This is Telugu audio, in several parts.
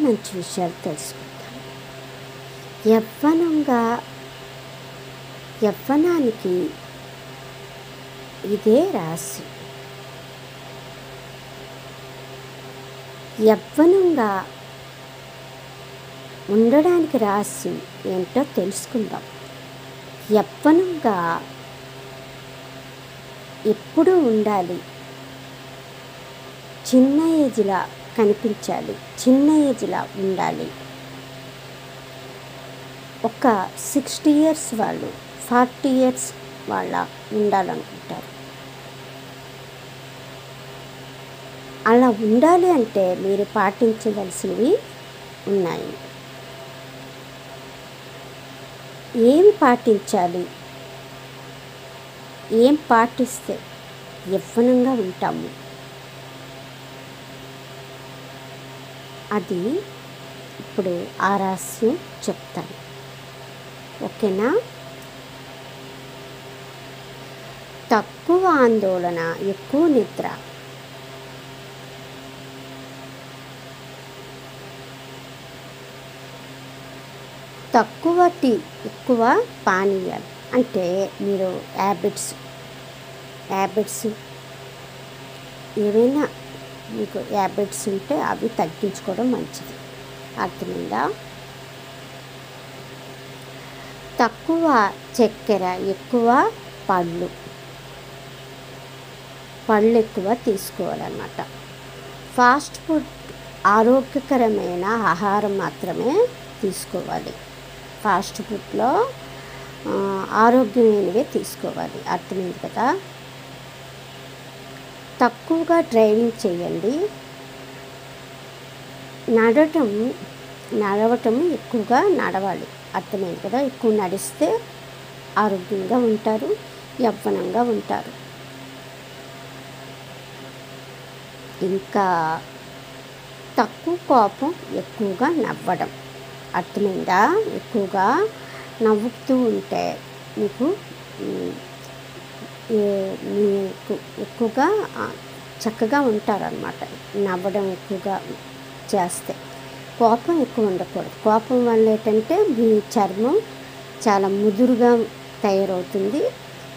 మంచి విషయాలు తెలుసుకుందాం. యవ్వనానికి ఇదే రహస్యం. యవ్వనంగా ఉండడానికి రహస్యం ఏంటో తెలుసుకుందాం. యవ్వనంగా ఎప్పుడూ ఉండాలి, చిన్న ఏజ్లా కనిపించాలి, చిన్న ఏజ్లా ఉండాలి. ఒక 60 years వాళ్ళు 40 years వాళ్ళ ఉండాలనుకుంటారు. అలా ఉండాలి అంటే మీరు పాటించవలసినవి ఉన్నాయి. ఏం పాటించాలి, ఏం పాటిస్తే యవ్వనంగా ఉంటాము, అది ఇప్పుడు ఆ రహస్యం చెప్తాను. ఓకేనా? తక్కువ ఆందోళన, ఎక్కువ నిద్ర. తక్కువ టీ, ఎక్కువ పానీయాలు. అంటే మీరు హ్యాబిట్స్ ఏవైనా మీకు హ్యాబిట్స్ ఉంటే అవి తగ్గించుకోవడం మంచిది. అర్థమైందా? తక్కువ చక్కెర, ఎక్కువ పళ్ళు ఎక్కువ తీసుకోవాలన్నమాట. ఫాస్ట్ ఫుడ్ ఆరోగ్యకరమైన ఆహారం మాత్రమే తీసుకోవాలి. ఫాస్ట్ ఫుడ్లో ఆరోగ్యమైనవే తీసుకోవాలి. అర్థమైంది కదా? తక్కువగా డ్రైవింగ్ చేయండి. నడవటం ఎక్కువగా నడవాలి. అర్థమైంది కదా? ఎక్కువ నడిస్తే ఆరోగ్యంగా ఉంటారు, యవ్వనంగా ఉంటారు. ఇంకా తక్కువ కోపం, ఎక్కువగా నవ్వడం. అర్థమైందా? ఎక్కువగా నవ్వుతూ ఉంటే మీకు ఎక్కువగా చక్కగా ఉంటారన్నమాట. నవ్వడం ఎక్కువగా చేస్తే. కోపం ఎక్కువ ఉండకూడదు. కోపం వల్ల ఏంటంటే మీ చర్మం చాలా ముదురుగా తయారవుతుంది.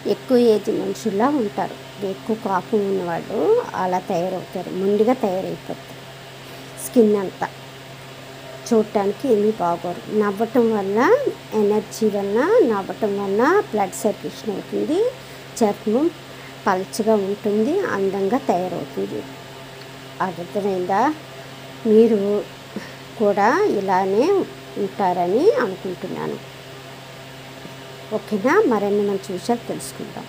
ఎక్కువ ఏజ్ మనుషుల్లా ఉంటారు. ఎక్కువ కోపం ఉన్నవాళ్ళు అలా తయారవుతారు, ముందుగా తయారైపోతారు. స్కిన్ అంతా చూడటానికి ఏమీ బాగోరు. నవ్వటం వల్ల, ఎనర్జీ వల్ల, నవ్వటం వల్ల బ్లడ్ సర్క్యులేషన్ అవుతుంది, చర్మం పలచగా ఉంటుంది, అందంగా తయారవుతుంది. అర్థమైందా? మీరు కూడా ఇలానే ఉంటారని అనుకుంటున్నాను. ఓకేనా? మరిన్ని మంచి విషయాలు తెలుసుకుందాం.